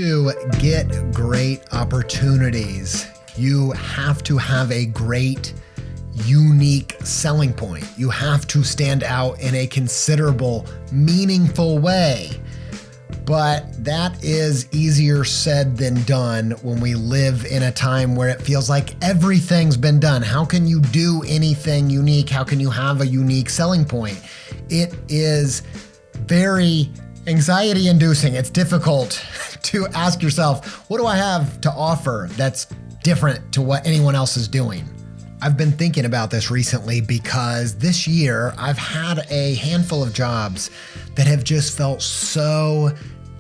To get great opportunities, you have to have a great, unique selling point. You have to stand out in a considerable, meaningful way. But that is easier said than done when we live in a time where it feels like everything's been done. How can you do anything unique? How can you have a unique selling point? It is very anxiety inducing. It's difficult to ask yourself, what do I have to offer that's different to what anyone else is doing? I've been thinking about this recently because this year I've had a handful of jobs that have just felt so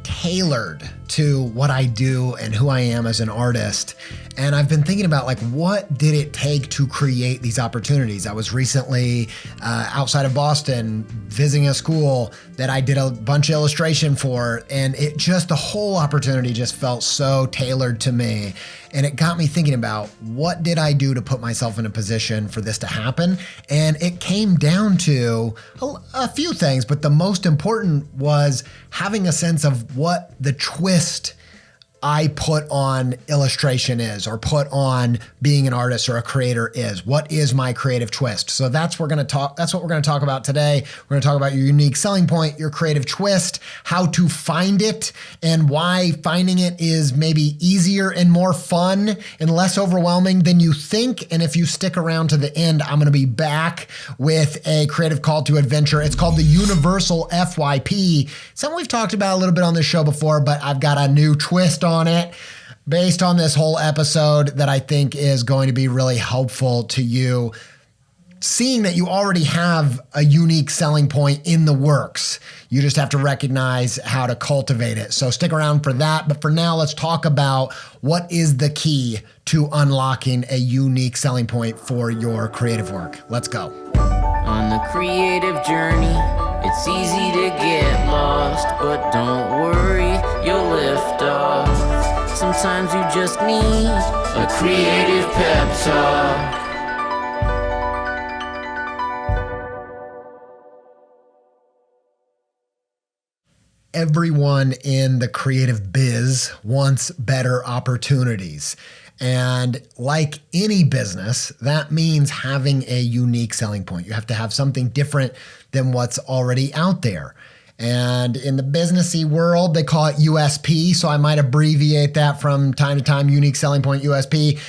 tailored to what I do and who I am as an artist. And I've been thinking about what did it take to create these opportunities? I was recently outside of Boston visiting a school that I did a bunch of illustration for, and the whole opportunity just felt so tailored to me. And it got me thinking about what did I do to put myself in a position for this to happen? And it came down to a few things, but the most important was having a sense of what the twist I put on illustration is, or put on being an artist or a creator is. What is my creative twist? So that's what we're going to talk about today. We're going to talk about your unique selling point, your creative twist, how to find it, and why finding it is maybe easier and more fun and less overwhelming than you think. And if you stick around to the end, I'm going to be back with a creative call to adventure. It's called the Universal FYP. Something we've talked about a little bit on this show before, but I've got a new twist on it based on this whole episode that I think is going to be really helpful to you. Seeing that you already have a unique selling point in the works, you just have to recognize how to cultivate it. So stick around for that. But for now, let's talk about what is the key to unlocking a unique selling point for your creative work. Let's go. On the creative journey, it's easy to get lost, but don't worry, you'll lift off. Sometimes you just need a creative pep talk. Everyone in the creative biz wants better opportunities. And like any business, that means having a unique selling point. You have to have something different than what's already out there. And in the businessy world, they call it USP. So I might abbreviate that from time to time, unique selling point, USP.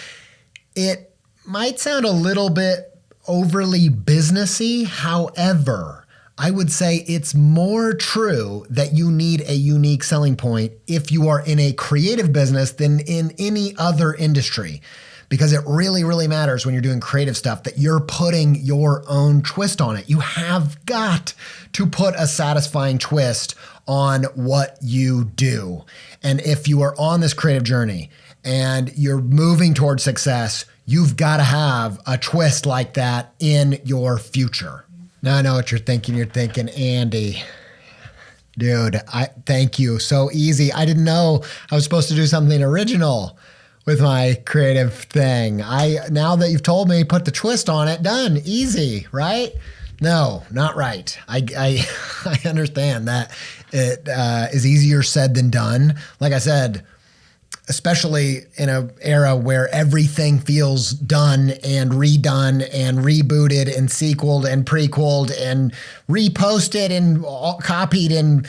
It might sound a little bit overly businessy. However, I would say it's more true that you need a unique selling point if you are in a creative business than in any other industry, because it really, really matters when you're doing creative stuff that you're putting your own twist on it. You have got to put a satisfying twist on what you do. And if you are on this creative journey and you're moving towards success, you've got to have a twist like that in your future. Now I know what you're thinking. You're thinking, Andy, dude, thank you. So easy. I didn't know I was supposed to do something original with my creative thing. Now that you've told me, put the twist on it, done, easy, right? No, not right. I understand that it is easier said than done. Like I said, especially in an era where everything feels done and redone and rebooted and sequeled and prequeled and reposted and copied and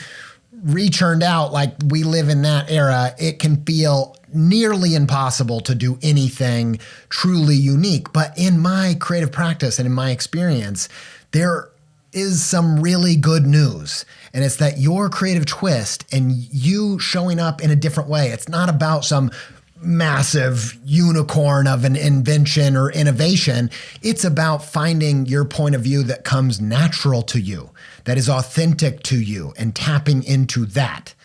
rechurned out, like we live in that era, it can feel nearly impossible to do anything truly unique. But in my creative practice and in my experience, there is some really good news. And it's that your creative twist and you showing up in a different way, it's not about some massive unicorn of an invention or innovation. It's about finding your point of view that comes natural to you, that is authentic to you, and tapping into that.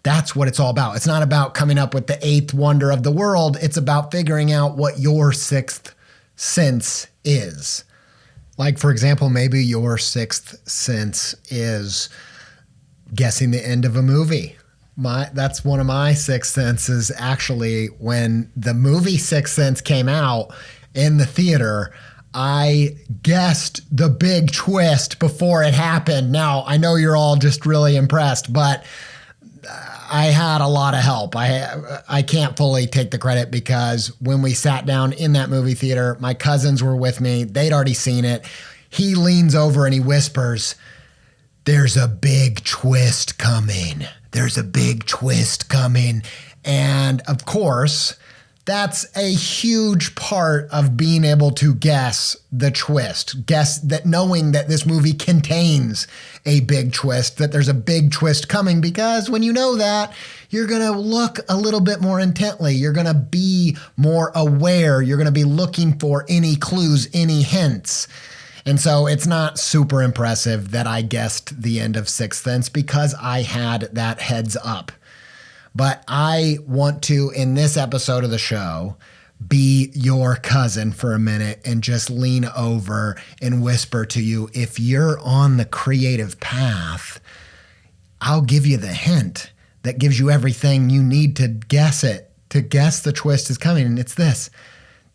That's what it's all about. It's not about coming up with the eighth wonder of the world. It's about figuring out what your sixth sense is. Like, for example, maybe your sixth sense is guessing the end of a movie. That's one of my sixth senses. Actually, when the movie Sixth Sense came out in the theater, I guessed the big twist before it happened. Now, I know you're all just really impressed, but I had a lot of help. I can't fully take the credit because when we sat down in that movie theater, my cousins were with me. They'd already seen it. He leans over and he whispers, "There's a big twist coming. There's a big twist coming." And of course, that's a huge part of being able to guess the twist. Guess that, knowing that this movie contains a big twist, that there's a big twist coming, because when you know that, you're going to look a little bit more intently. You're going to be more aware. You're going to be looking for any clues, any hints. And so it's not super impressive that I guessed the end of Sixth Sense because I had that heads up. But I want to, in this episode of the show, be your cousin for a minute and just lean over and whisper to you, if you're on the creative path, I'll give you the hint that gives you everything you need to guess it, to guess the twist is coming. And it's this: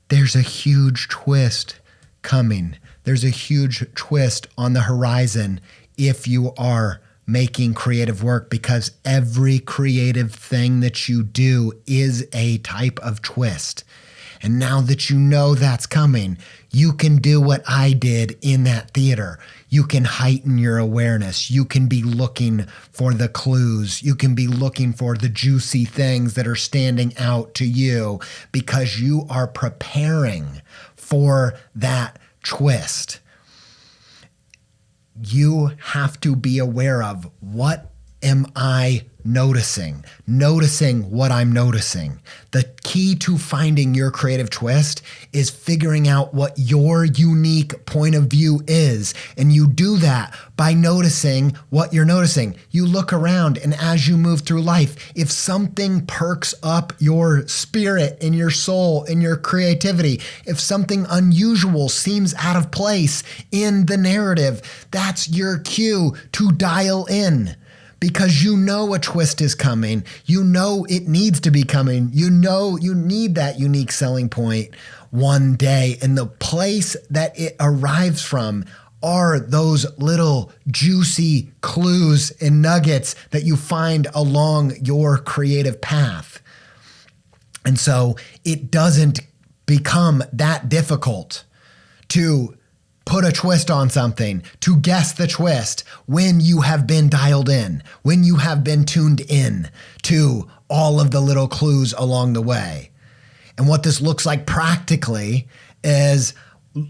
there's a huge twist coming. There's a huge twist on the horizon if you are making creative work, because every creative thing that you do is a type of twist. And now that you know that's coming, you can do what I did in that theater. You can heighten your awareness. You can be looking for the clues. You can be looking for the juicy things that are standing out to you because you are preparing for that twist. You have to be aware of, what am I noticing? Noticing what I'm noticing. The key to finding your creative twist is figuring out what your unique point of view is. And you do that by noticing what you're noticing. You look around, and as you move through life, if something perks up your spirit and your soul and your creativity, if something unusual seems out of place in the narrative, that's your cue to dial in. Because you know a twist is coming. You know it needs to be coming. You know you need that unique selling point one day. And the place that it arrives from are those little juicy clues and nuggets that you find along your creative path. And so it doesn't become that difficult to put a twist on something, to guess the twist, when you have been dialed in, when you have been tuned in to all of the little clues along the way. And what this looks like practically is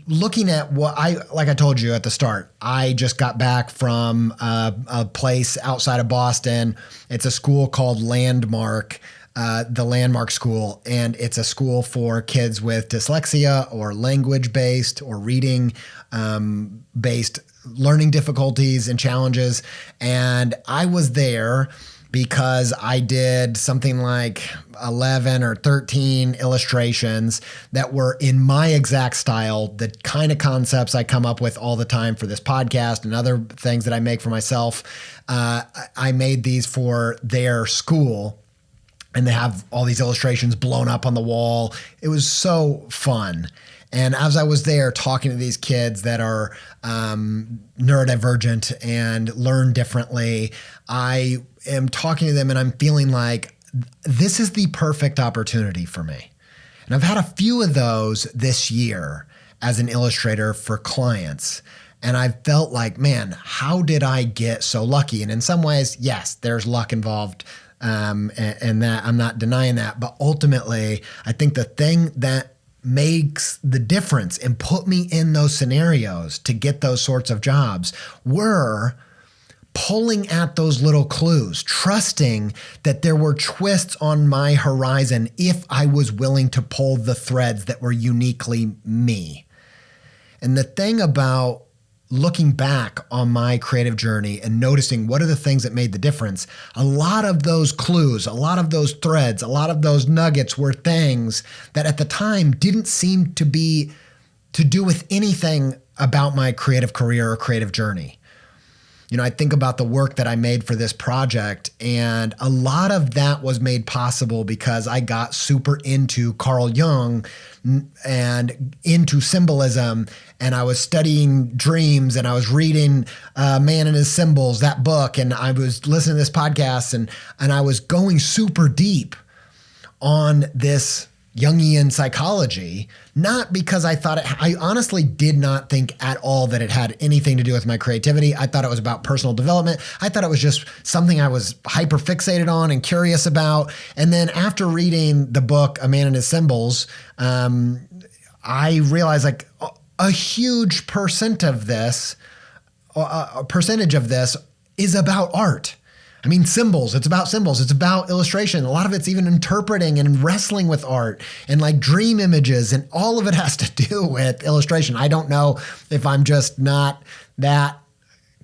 looking at like I told you at the start, I just got back from a place outside of Boston. It's a school called Landmark. The Landmark School, and it's a school for kids with dyslexia or language-based or reading-based learning difficulties and challenges. And I was there because I did something like 11 or 13 illustrations that were in my exact style, the kind of concepts I come up with all the time for this podcast and other things that I make for myself. I made these for their school. And they have all these illustrations blown up on the wall. It was so fun. And as I was there talking to these kids that are neurodivergent and learn differently, I am talking to them and I'm feeling like this is the perfect opportunity for me. And I've had a few of those this year as an illustrator for clients. And I felt like, man, how did I get so lucky? And in some ways, yes, there's luck involved. And that I'm not denying that. But ultimately, I think the thing that makes the difference and put me in those scenarios to get those sorts of jobs were pulling at those little clues, trusting that there were twists on my horizon if I was willing to pull the threads that were uniquely me. And the thing about looking back on my creative journey and noticing what are the things that made the difference, a lot of those clues, a lot of those threads, a lot of those nuggets were things that at the time didn't seem to be to do with anything about my creative career or creative journey. I think about the work that I made for this project, and a lot of that was made possible because I got super into Carl Jung and into symbolism, and I was studying dreams, and I was reading Man and His Symbols, that book, and I was listening to this podcast, and I was going super deep on this Jungian psychology, not because I honestly did not think at all that it had anything to do with my creativity. I thought it was about personal development. I thought it was just something I was hyper fixated on and curious about. And then after reading the book, A Man and His Symbols, I realized like a huge percentage of this is about art. I mean, symbols, it's about symbols. It's about illustration. A lot of it's even interpreting and wrestling with art and like dream images, and all of it has to do with illustration. I don't know if I'm just not that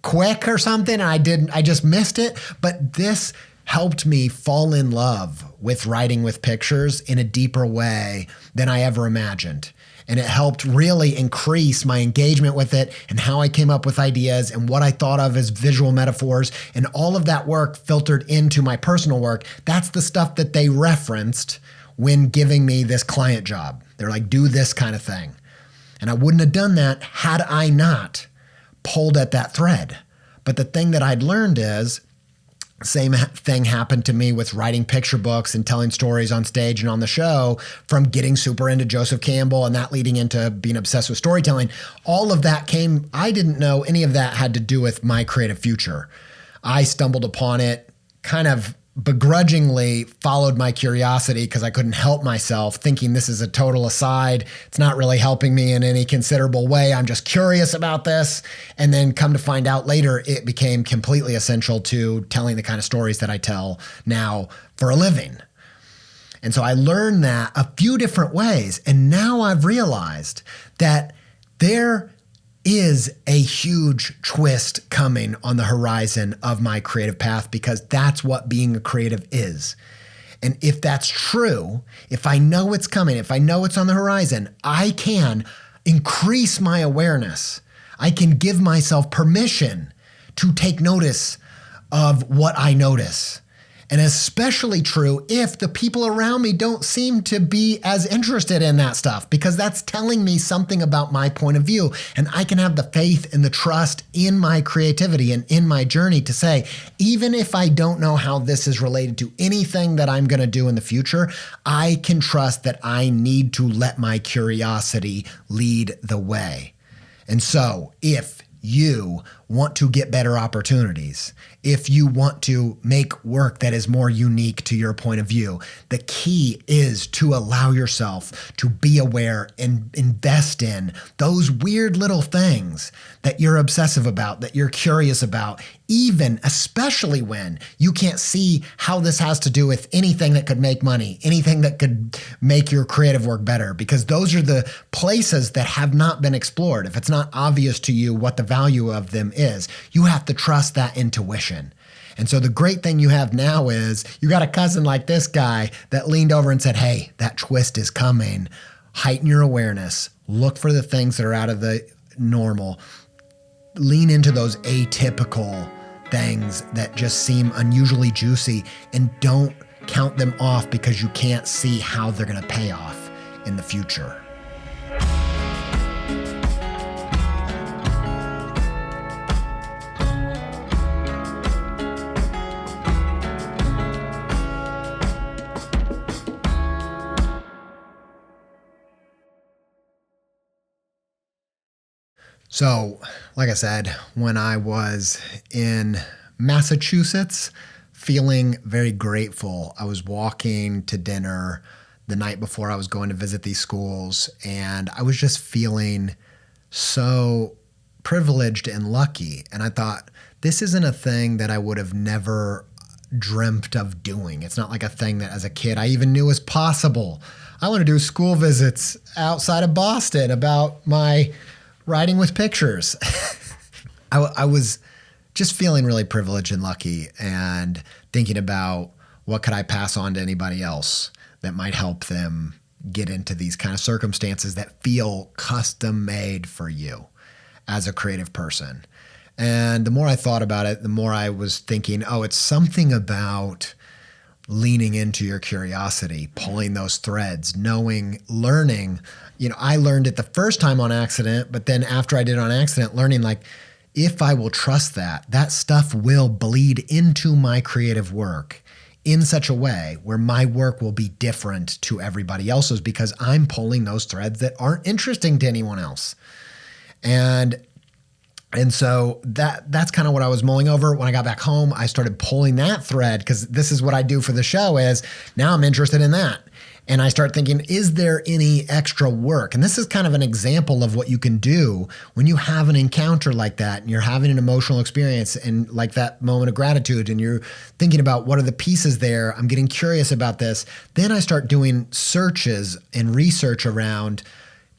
quick or something. I just missed it. But this helped me fall in love with writing with pictures in a deeper way than I ever imagined. And it helped really increase my engagement with it and how I came up with ideas and what I thought of as visual metaphors, and all of that work filtered into my personal work. That's the stuff that they referenced when giving me this client job. They're like, do this kind of thing. And I wouldn't have done that had I not pulled at that thread. But the thing that I'd learned is, same thing happened to me with writing picture books and telling stories on stage and on the show, from getting super into Joseph Campbell and that leading into being obsessed with storytelling. All of that I didn't know any of that had to do with my creative future. I stumbled upon it, kind of begrudgingly followed my curiosity because I couldn't help myself, thinking this is a total aside. It's not really helping me in any considerable way. I'm just curious about this. And then come to find out later, it became completely essential to telling the kind of stories that I tell now for a living. And so I learned that a few different ways. And now I've realized that there is a huge twist coming on the horizon of my creative path, because that's what being a creative is. And if that's true, if I know it's coming, if I know it's on the horizon, I can increase my awareness. I can give myself permission to take notice of what I notice. And especially true if the people around me don't seem to be as interested in that stuff, because that's telling me something about my point of view. And I can have the faith and the trust in my creativity and in my journey to say, even if I don't know how this is related to anything that I'm going to do in the future, I can trust that I need to let my curiosity lead the way. And so if you want to get better opportunities, if you want to make work that is more unique to your point of view, the key is to allow yourself to be aware and invest in those weird little things that you're obsessive about, that you're curious about, even especially when you can't see how this has to do with anything that could make money, anything that could make your creative work better, because those are the places that have not been explored. If it's not obvious to you what the value of them is, you have to trust that intuition. And so the great thing you have now is you got a cousin like this guy that leaned over and said, hey, that twist is coming. Heighten your awareness. Look for the things that are out of the normal. Lean into those atypical things that just seem unusually juicy, and don't count them off because you can't see how they're going to pay off in the future. So, like I said, when I was in Massachusetts, feeling very grateful, I was walking to dinner the night before I was going to visit these schools, and I was just feeling so privileged and lucky. And I thought, this isn't a thing that I would have never dreamt of doing. It's not like a thing that as a kid I even knew was possible. I want to do school visits outside of Boston about my writing with pictures. I was just feeling really privileged and lucky, and thinking about what could I pass on to anybody else that might help them get into these kind of circumstances that feel custom made for you as a creative person. And the more I thought about it, the more I was thinking, oh, it's something about leaning into your curiosity, pulling those threads, knowing, learning. I learned it the first time on accident, but then after I did it on accident, learning like, if I will trust that stuff will bleed into my creative work in such a way where my work will be different to everybody else's because I'm pulling those threads that aren't interesting to anyone else. And so that's kind of what I was mulling over. When I got back home, I started pulling that thread because this is what I do for the show is now I'm interested in that. And I start thinking, is there any extra work? And this is kind of an example of what you can do when you have an encounter like that and you're having an emotional experience and like that moment of gratitude and you're thinking about what are the pieces there? I'm getting curious about this. Then I start doing searches and research around,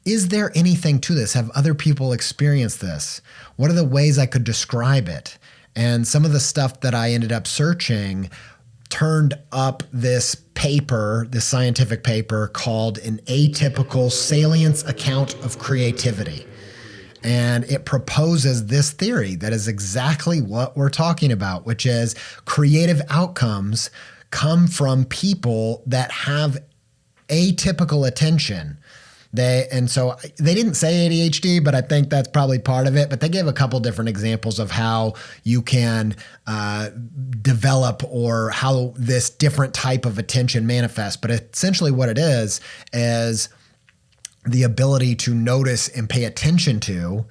is there anything to this? Have other people experienced this? What are the ways I could describe it? And some of the stuff that I ended up searching turned up this paper, this scientific paper called An Atypical Salience Account of Creativity. And it proposes this theory that is exactly what we're talking about, which is creative outcomes come from people that have atypical attention. So they didn't say ADHD, but I think that's probably part of it. But they gave a couple different examples of how you can develop or how this different type of attention manifests. But essentially what it is the ability to notice and pay attention to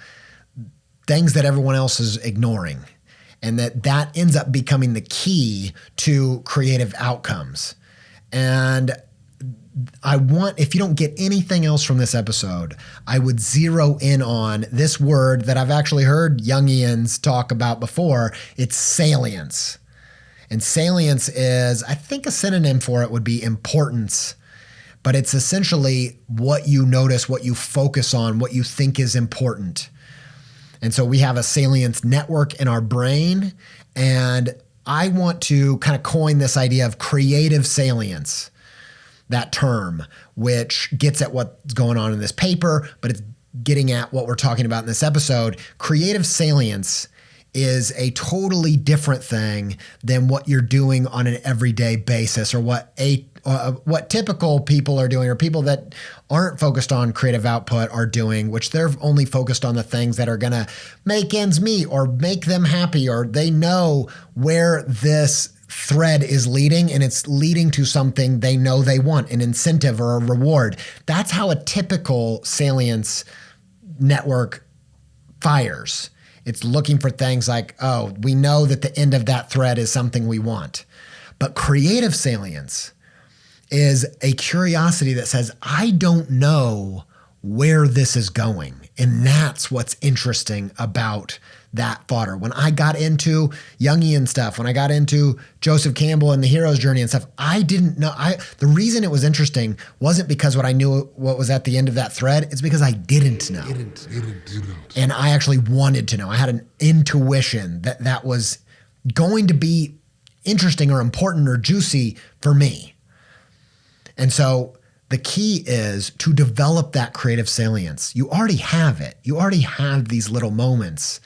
things that everyone else is ignoring. And that ends up becoming the key to creative outcomes. And if you don't get anything else from this episode, I would zero in on this word that I've actually heard Jungians talk about before. It's salience. And salience is, I think a synonym for it would be importance, but it's essentially what you notice, what you focus on, what you think is important. And so we have a salience network in our brain, and I want to kind of coin this idea of creative salience. That term, which gets at what's going on in this paper, but it's getting at what we're talking about in this episode. Creative salience is a totally different thing than what you're doing on an everyday basis or what typical people are doing or people that aren't focused on creative output are doing, which they're only focused on the things that are going to make ends meet or make them happy, or they know where this thread is leading and it's leading to something they know they want, an incentive or a reward. That's how a typical salience network fires. It's looking for things like, oh, we know that the end of that thread is something we want. But creative salience is a curiosity that says, I don't know where this is going. And that's what's interesting about that fodder. When I got into Jungian stuff, when I got into Joseph Campbell and the hero's journey and stuff, I didn't know. The reason it was interesting wasn't because what I knew what was at the end of that thread. It's because I didn't know. And I actually wanted to know. I had an intuition that was going to be interesting or important or juicy for me. And so the key is to develop that creative salience. You already have it. You already have these little moments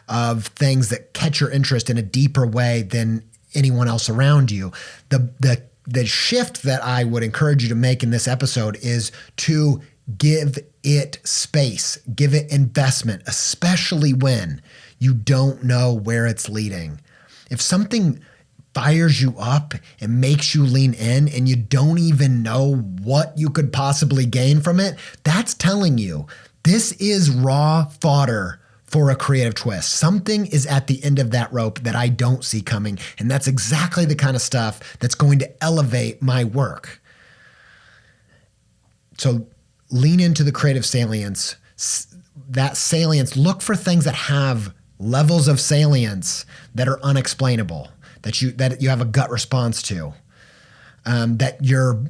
of things that catch your interest in a deeper way than anyone else around you. The shift that I would encourage you to make in this episode is to give it space, give it investment, especially when you don't know where it's leading. If something fires you up and makes you lean in and you don't even know what you could possibly gain from it, that's telling you this is raw fodder for a creative twist. Something is at the end of that rope that I don't see coming, and that's exactly the kind of stuff that's going to elevate my work. So lean into the creative salience. That salience, look for things that have levels of salience that are unexplainable, that you have a gut response to, that you're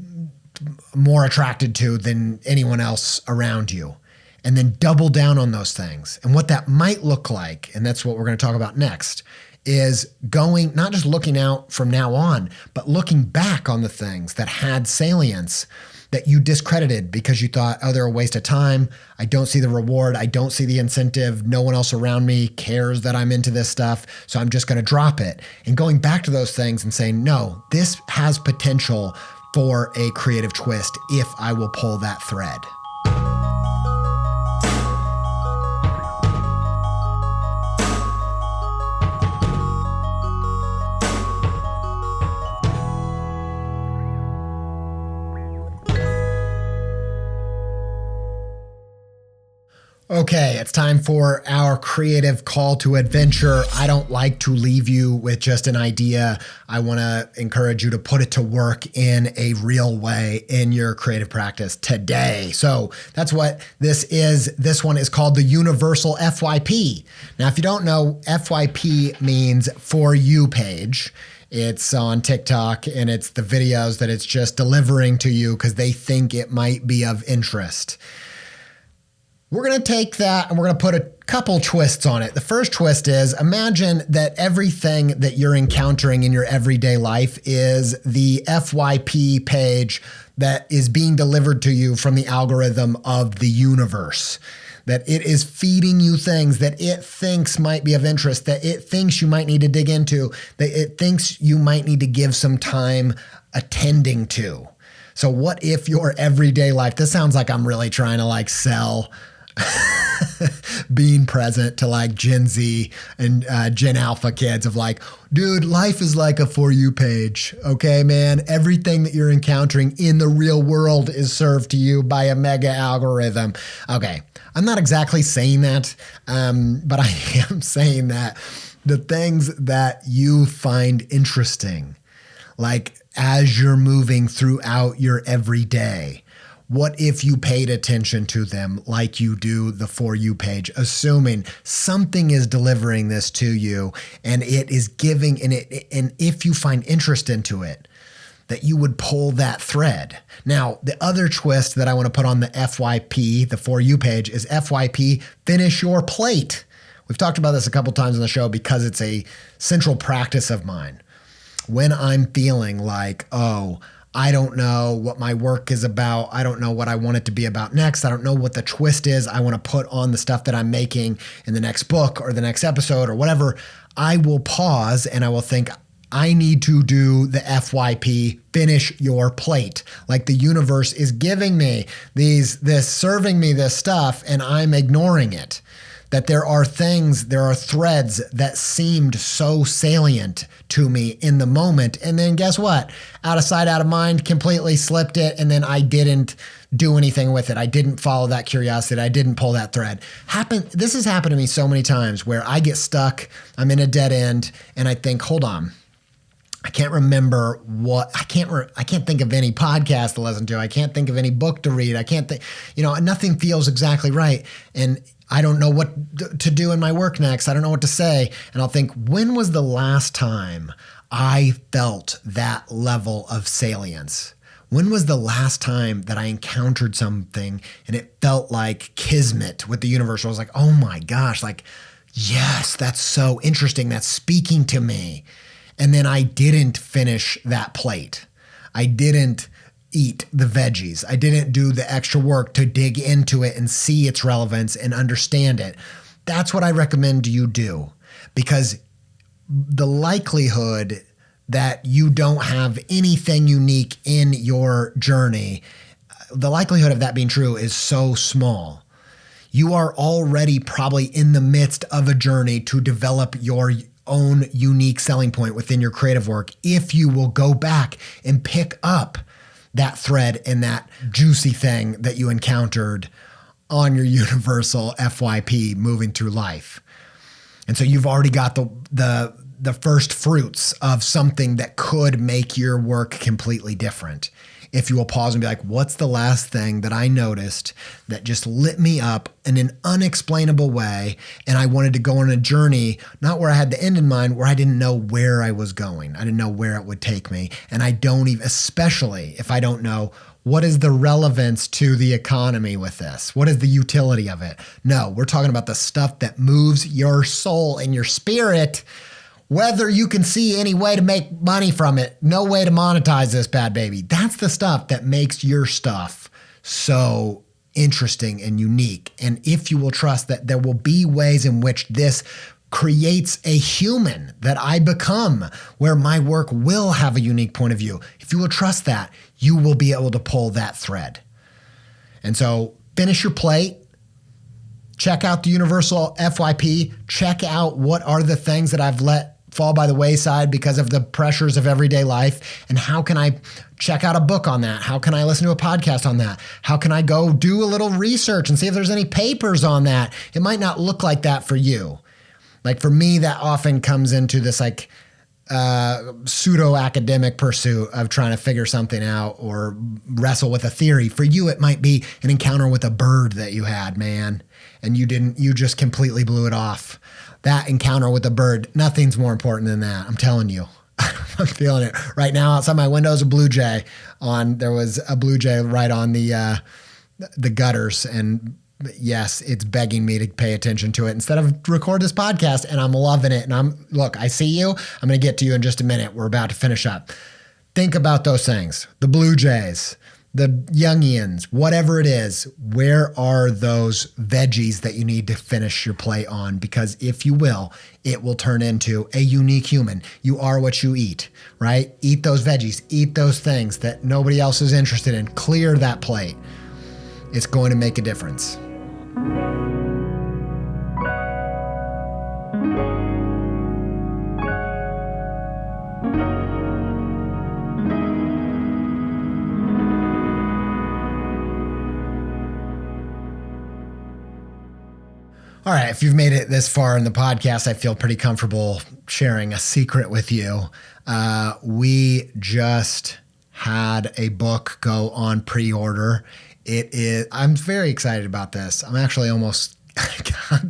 more attracted to than anyone else around you. And then double down on those things. And what that might look like, and that's what we're going to talk about next, is going, not just looking out from now on, but looking back on the things that had salience that you discredited because you thought, oh, they're a waste of time. I don't see the reward. I don't see the incentive. No one else around me cares that I'm into this stuff. So I'm just going to drop it. And going back to those things and saying, no, this has potential for a creative twist if I will pull that thread. Okay, it's time for our creative call to adventure. I don't like to leave you with just an idea. I want to encourage you to put it to work in a real way in your creative practice today. So that's what this is. This one is called the Universal FYP. Now, if you don't know, FYP means For You page. It's on TikTok, and it's the videos that it's just delivering to you because they think it might be of interest. We're going to take that and we're going to put a couple twists on it. The first twist is, imagine that everything that you're encountering in your everyday life is the FYP page that is being delivered to you from the algorithm of the universe. That it is feeding you things that it thinks might be of interest, that it thinks you might need to dig into, that it thinks you might need to give some time attending to. So what if your everyday life, this sounds like I'm really trying to sell being present to Gen Z and Gen Alpha kids of dude, life is like a For You page. Okay, man, everything that you're encountering in the real world is served to you by a mega algorithm. Okay, I'm not exactly saying that, but I am saying that the things that you find interesting, as you're moving throughout your everyday, what if you paid attention to them like you do the For You page, assuming something is delivering this to you and it is giving, and if you find interest into it, that you would pull that thread. Now, the other twist that I want to put on the FYP, the For You page, is FYP, finish your plate. We've talked about this a couple times on the show because it's a central practice of mine. When I'm feeling I don't know what my work is about, I don't know what I want it to be about next, I don't know what the twist is I want to put on the stuff that I'm making in the next book or the next episode or whatever, I will pause and I will think, I need to do the FYP, finish your plate. The universe is giving me serving me this stuff and I'm ignoring it. That there are threads that seemed so salient to me in the moment. And then guess what? Out of sight, out of mind, completely slipped it. And then I didn't do anything with it. I didn't follow that curiosity. I didn't pull that thread. This has happened to me so many times where I get stuck, I'm in a dead end, and I think, hold on. I can't remember I can't think of any podcast to listen to. I can't think of any book to read. I can't think, nothing feels exactly right. And I don't know what to do in my work next. I don't know what to say. And I'll think, when was the last time I felt that level of salience? When was the last time that I encountered something and it felt like kismet with the universe? I was like, oh my gosh, yes, that's so interesting. That's speaking to me. And then I didn't finish that plate. I didn't eat the veggies. I didn't do the extra work to dig into it and see its relevance and understand it. That's what I recommend you do, because the likelihood that you don't have anything unique in your journey, the likelihood of that being true is so small. You are already probably in the midst of a journey to develop your own unique selling point within your creative work if you will go back and pick up that thread and that juicy thing that you encountered on your universal FYP moving through life. And so you've already got the first fruits of something that could make your work completely different. If you will pause and be like, what's the last thing that I noticed that just lit me up in an unexplainable way? And I wanted to go on a journey, not where I had the end in mind, where I didn't know where I was going. I didn't know where it would take me. And I don't even, especially if I don't know, what is the relevance to the economy with this? What is the utility of it? No, we're talking about the stuff that moves your soul and your spirit. whether you can see any way to make money from it, no way to monetize this bad baby. That's the stuff that makes your stuff so interesting and unique. And if you will trust that there will be ways in which this creates a human that I become, where my work will have a unique point of view. If you will trust that, you will be able to pull that thread. And so finish your plate. Check out the Universal FYP. Check out what are the things that I've let fall by the wayside because of the pressures of everyday life. And how can I check out a book on that? How can I listen to a podcast on that? How can I go do a little research and see if there's any papers on that? It might not look like that for you. Like for me, that often comes into this like pseudo-academic pursuit of trying to figure something out or wrestle with a theory. For you, it might be an encounter with a bird that you had, man, and you just completely blew it off. That encounter with a bird, nothing's more important than that. I'm telling you. I'm feeling it right now. Outside my window is a blue jay. There was a blue jay right on the gutters, and yes, it's begging me to pay attention to it instead of record this podcast, and I'm loving it. And look, I see you. I'm going to get to you in just a minute. We're about to finish up. Think about those things. The blue jays, the Jungians, whatever it is, where are those veggies that you need to finish your plate on? Because if you will, it will turn into a unique human. You are what you eat, right? Eat those veggies, eat those things that nobody else is interested in. Clear that plate. It's going to make a difference. All right, if you've made it this far in the podcast, I feel pretty comfortable sharing a secret with you. We just had a book go on pre-order. I'm very excited about this. I'm actually almost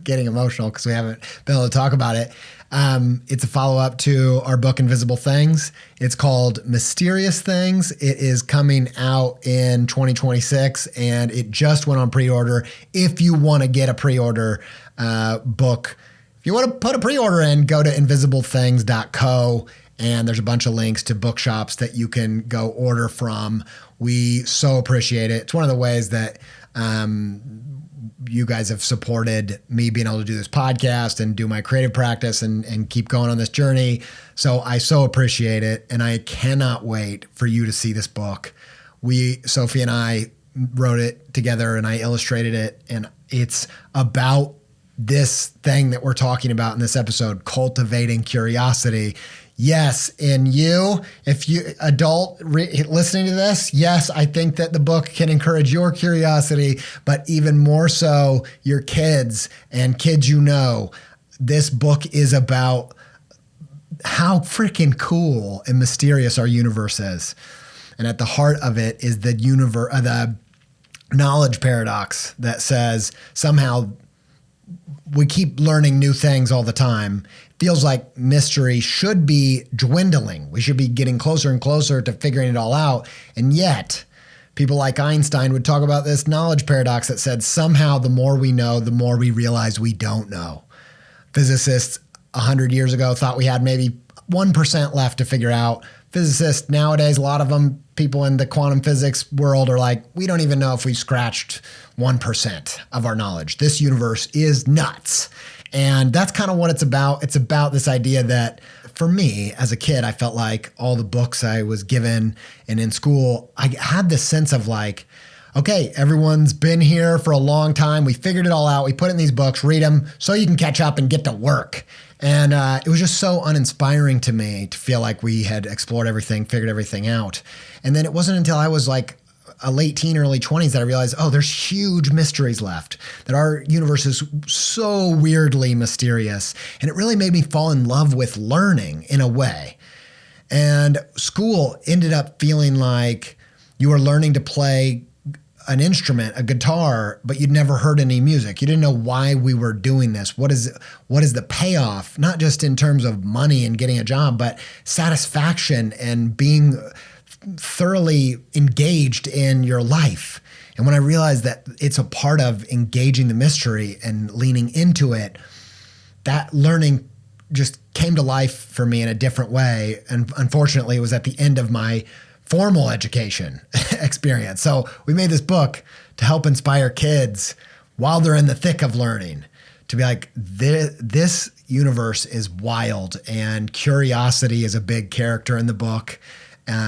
getting emotional because we haven't been able to talk about it. It's a follow-up to our book, Invisible Things. It's called Mysterious Things. It is coming out in 2026, and it just went on pre-order. If you want to get a pre-order book, if you want to put a pre-order in, go to invisiblethings.co, and there's a bunch of links to bookshops that you can go order from. We so appreciate it. It's one of the ways that you guys have supported me being able to do this podcast and do my creative practice and keep going on this journey. So I so appreciate it. And I cannot wait for you to see this book. Sophie and I wrote it together and I illustrated it. And it's about this thing that we're talking about in this episode, cultivating curiosity. Yes, and you, if you adult listening to this, yes, I think that the book can encourage your curiosity, but even more so your kids and kids you know. This book is about how freaking cool and mysterious our universe is. And at the heart of it is the knowledge paradox that says somehow we keep learning new things all the time. Feels like mystery should be dwindling. We should be getting closer and closer to figuring it all out. And yet, people like Einstein would talk about this knowledge paradox that said somehow the more we know, the more we realize we don't know. Physicists 100 years ago thought we had maybe 1% left to figure out. Physicists nowadays, a lot of them, people in the quantum physics world are like, we don't even know if we've scratched 1% of our knowledge. This universe is nuts. And that's kind of what it's about. It's about this idea that for me as a kid, I felt like all the books I was given and in school, I had this sense of like, okay, everyone's been here for a long time. We figured it all out. We put it in these books, read them so you can catch up and get to work. And it was just so uninspiring to me to feel like we had explored everything, figured everything out. And then it wasn't until I was like a late teen, early 20s that I realized, oh, there's huge mysteries left, that our universe is so weirdly mysterious. And it really made me fall in love with learning in a way. And school ended up feeling like you were learning to play an instrument, a guitar, but you'd never heard any music. You didn't know why we were doing this. What is the payoff, not just in terms of money and getting a job, but satisfaction and being thoroughly engaged in your life. And when I realized that it's a part of engaging the mystery and leaning into it, that learning just came to life for me in a different way. And unfortunately, it was at the end of my formal education experience. So we made this book to help inspire kids while they're in the thick of learning, to be like, this universe is wild, and curiosity is a big character in the book.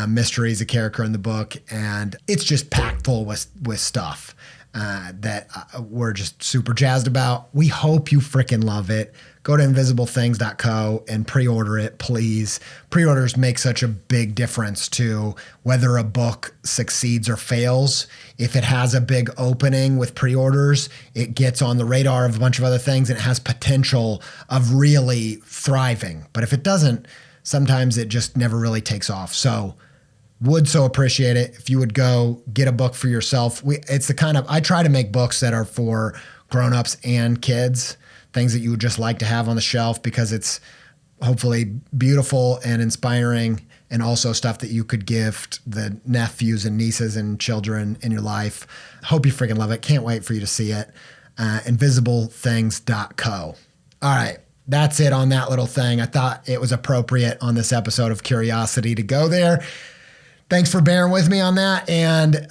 Mystery is a character in the book, and it's just packed full with stuff that we're just super jazzed about. We hope you freaking love it. Go to invisiblethings.co and pre-order it, please. Pre-orders make such a big difference to whether a book succeeds or fails. If it has a big opening with pre-orders, it gets on the radar of a bunch of other things and it has potential of really thriving. But if it doesn't, sometimes it just never really takes off. So would so appreciate it if you would go get a book for yourself. It's the kind of, I try to make books that are for grownups and kids, things that you would just like to have on the shelf because it's hopefully beautiful and inspiring, and also stuff that you could gift the nephews and nieces and children in your life. Hope you freaking love it. Can't wait for you to see it. Invisiblethings.co. All right. That's it on that little thing. I thought it was appropriate on this episode of Curiosity to go there. Thanks for bearing with me on that. And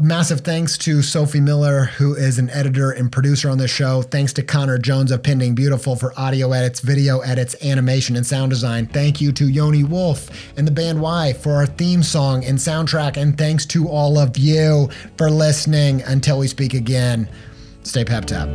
massive thanks to Sophie Miller, who is an editor and producer on this show. Thanks to Connor Jones of Pending Beautiful for audio edits, video edits, animation, and sound design. Thank you to Yoni Wolf and the band Y for our theme song and soundtrack. And thanks to all of you for listening. Until we speak again, stay pepped up.